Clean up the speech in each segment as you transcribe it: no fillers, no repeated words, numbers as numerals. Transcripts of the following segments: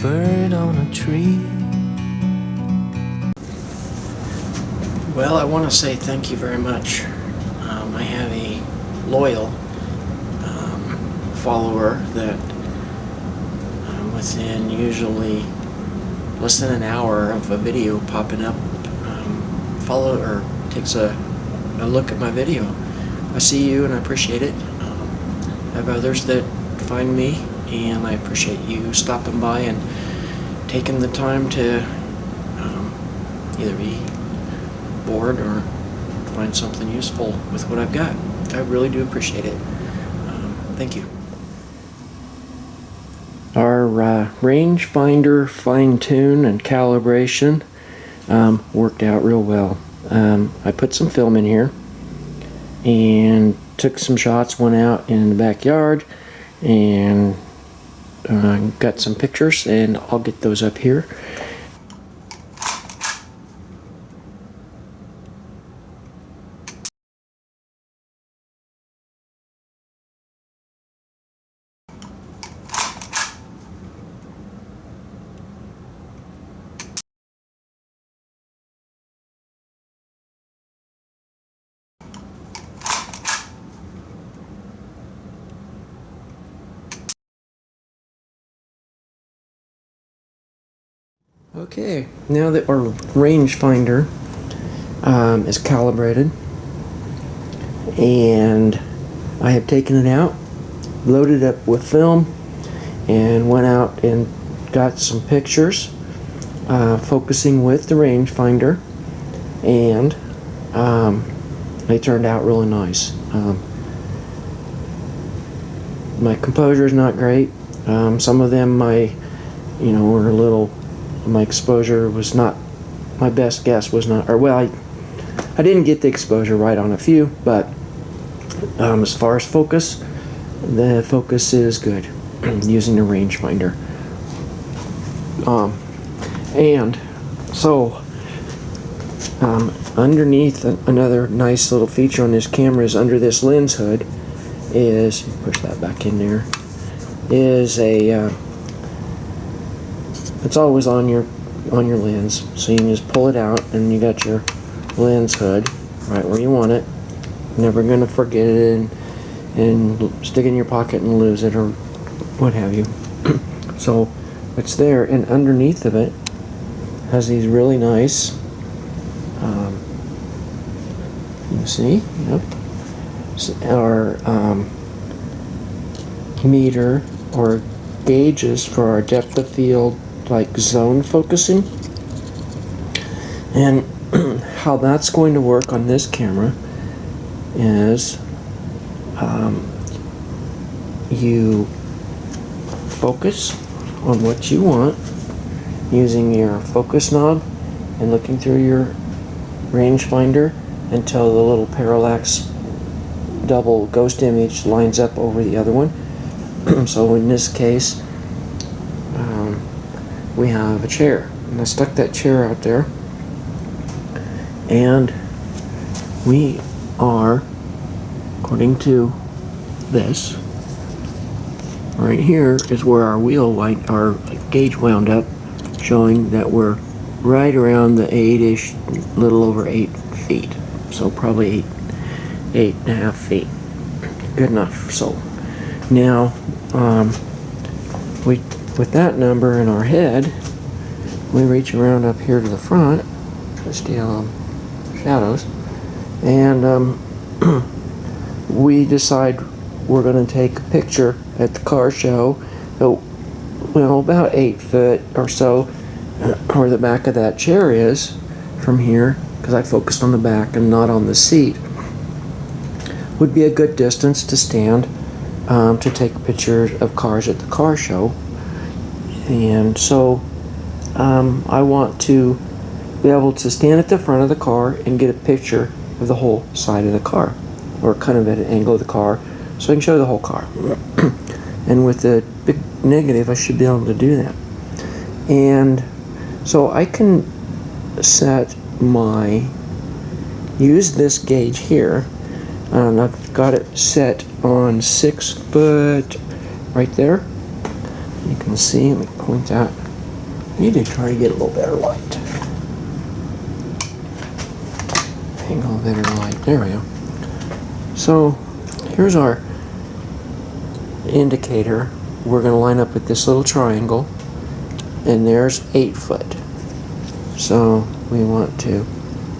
bird on a tree. Well, I want to say thank you very much. I have a loyal follower that within usually less than an hour of a video popping up, follow or takes a look at my video. I see you and I appreciate it. I have others that find me, and I appreciate you stopping by and taking the time to either be bored or find something useful with what I've got. I really do appreciate it. Thank you. Our rangefinder fine-tune and calibration worked out real well. I put some film in here and took some shots, went out in the backyard and got some pictures, and I'll get those up here. Okay, now that our rangefinder is calibrated and I have taken it out, loaded up with film, and went out and got some pictures focusing with the rangefinder, and they turned out really nice. My composure is not great. Some of them were a little. My exposure was not, my best guess was not, or well, I didn't get the exposure right on a few, but as far as focus, the focus is good using the rangefinder. And so underneath, another nice little feature on this camera is under this lens hood is, push that back in there, is a it's always on your lens, so you can just pull it out and you got your lens hood right where you want it. Never gonna forget it and stick it in your pocket and lose it or what have you. So it's there, and underneath of it has these really nice you see, yep, our meter or gauges for our depth of field, like zone focusing, and how that's going to work on this camera is you focus on what you want using your focus knob and looking through your rangefinder until the little parallax double ghost image lines up over the other one. So in this case we have a chair, and I stuck that chair out there, and we are, according to this right here, is where our our gauge wound up, showing that we're right around the 8-ish, little over 8 feet, so probably 8.5 feet. Good enough. So now with that number in our head, we reach around up here to the front, try to steal shadows, and we decide we're going to take a picture at the car show, about 8 foot or so, where the back of that chair is from here, because I focused on the back and not on the seat. Would be a good distance to stand to take pictures of cars at the car show. And so I want to be able to stand at the front of the car and get a picture of the whole side of the car, or kind of at an angle of the car, so I can show the whole car. And with the big negative, I should be able to do that. And so I can use this gauge here, and I've got it set on 6 foot right there. You can see, let me point that Need to try to get a little better light. Angle better light. There we go. So here's our indicator. We're going to line up with this little triangle, and there's 8 foot. So we want to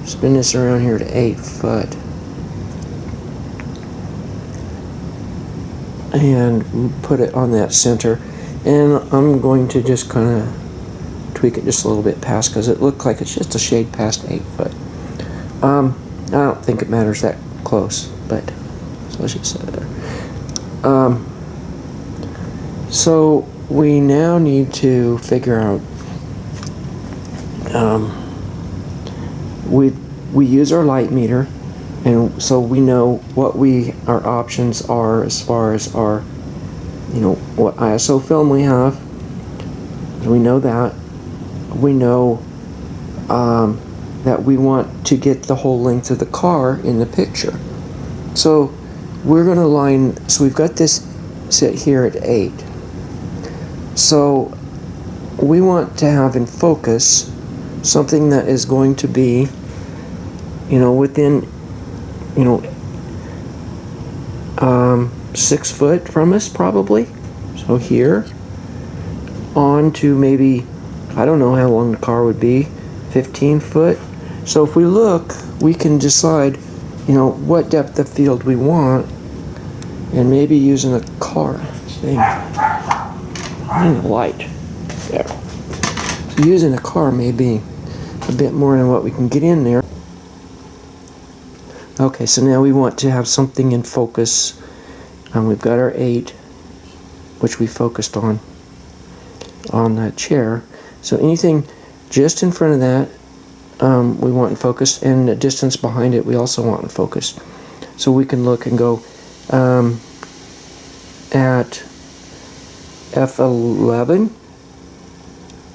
spin this around here to 8 foot. And put it on that center. And I'm going to just kind of tweak it just a little bit past, because it looked like it's just a shade past 8 foot. I don't think it matters that close, but so let's just set it there. So we now need to figure out, we use our light meter, and so we know what our options are as far as our, what ISO film we have. We know that. We know that we want to get the whole length of the car in the picture. So we're going to line, so we've got this set here at 8. So we want to have in focus something that is going to be, within, 6 foot from us probably. So here on to maybe, I don't know how long the car would be, 15 foot. So if we look, we can decide, what depth of field we want, and maybe using a car thing. I need a light. There. So using a car may be a bit more than what we can get in there. Okay, so now we want to have something in focus. We've got our 8, which we focused on that chair. So anything just in front of that, we want in focus, and the distance behind it we also want in focus. So we can look and go at f11.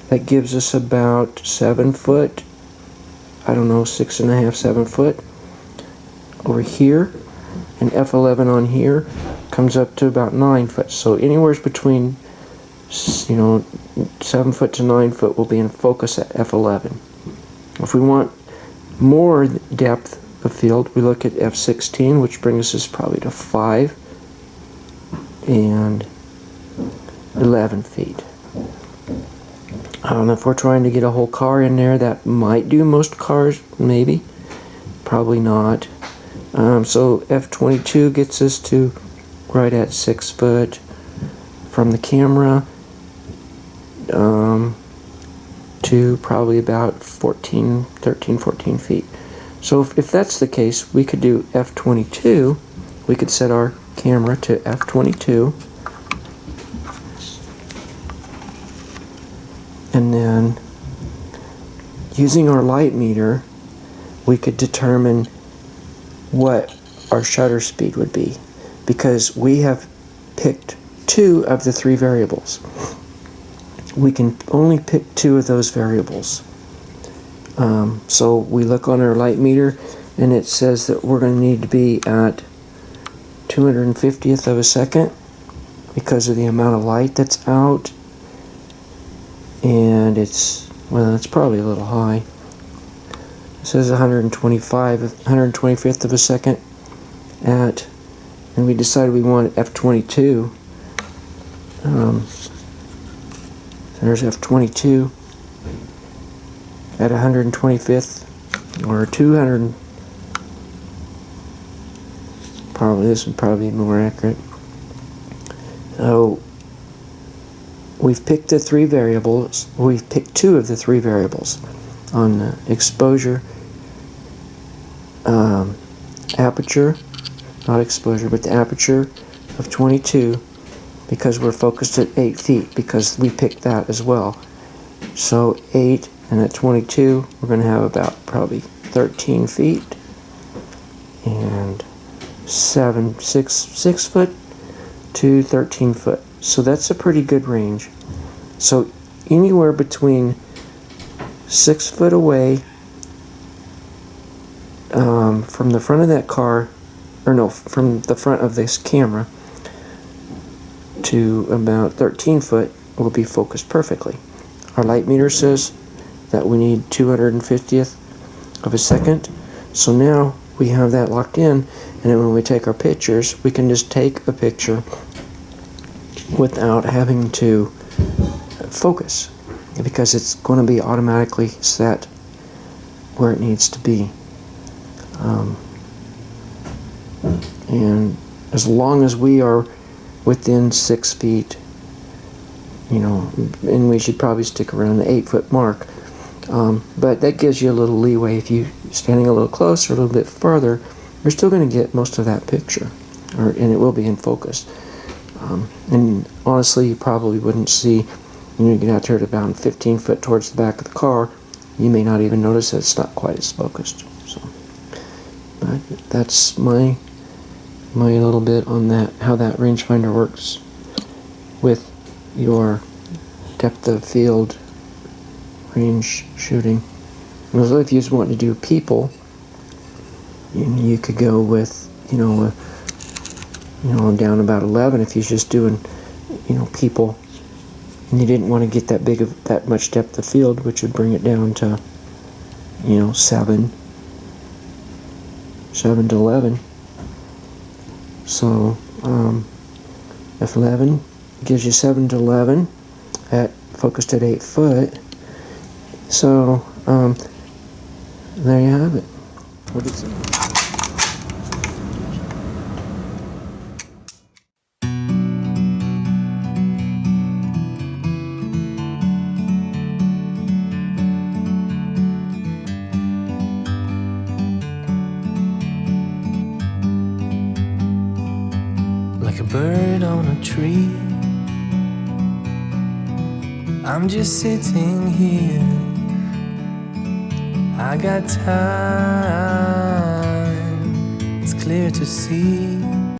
That gives us about 7 foot. I don't know, 6.5, 7 foot over here, and f11 on here comes up to about 9 foot. So anywhere between 7 foot to 9 foot will be in focus at f11. If we want more depth of field, we look at f16, which brings us probably to 5 and 11 feet. I don't know if we're trying to get a whole car in there. That might do most cars, maybe. Probably not. So f22 gets us to right at 6 foot from the camera. To probably about 13, 14 feet. So if that's the case, we could do f22. We could set our camera to f22, and then using our light meter, we could determine what our shutter speed would be, because we have picked 2 of the 3 variables. We can only pick 2 of those variables. So we look on our light meter, and it says that we're going to need to be at 250th of a second because of the amount of light that's out. And it's probably a little high. It says 125th of a second and we decided we wanted f22. There's f22 at 125th or 200. This would probably be more accurate. So we've picked the 3 variables. We've picked 2 of the 3 variables on the exposure, aperture, not exposure, but the aperture of 22, because we're focused at 8 feet, because we picked that as well. So 8, and at 22, we're going to have about probably 13 feet, and 6 foot to 13 foot. So that's a pretty good range. So anywhere between 6 foot away from the front of that car, or no, from the front of this camera, to about 13 foot will be focused perfectly. our light meter says that we need 250th of a second. So now we have that locked in, and then when we take our pictures, we can just take a picture without having to focus, because it's going to be automatically set where it needs to be. And as long as we are within 6 feet, you know, and we should probably stick around the 8-foot mark, but that gives you a little leeway. If you're standing a little closer, a little bit further, you're still going to get most of that picture, and it will be in focus. And honestly, you probably wouldn't see, you get out there at about 15 foot towards the back of the car, you may not even notice that it's not quite as focused. So, but that's my little bit on that, how that rangefinder works with your depth of field range shooting. So if you just want to do people, you could go with, down about 11 if you're just doing, people, and you didn't want to get that much depth of field, which would bring it down to, 7 to 11. So if 11 gives you 7 to 11 at focused at 8 foot. So there you have it. We'll get some. Like a bird on a tree, I'm just sitting here. I got time, it's clear to see.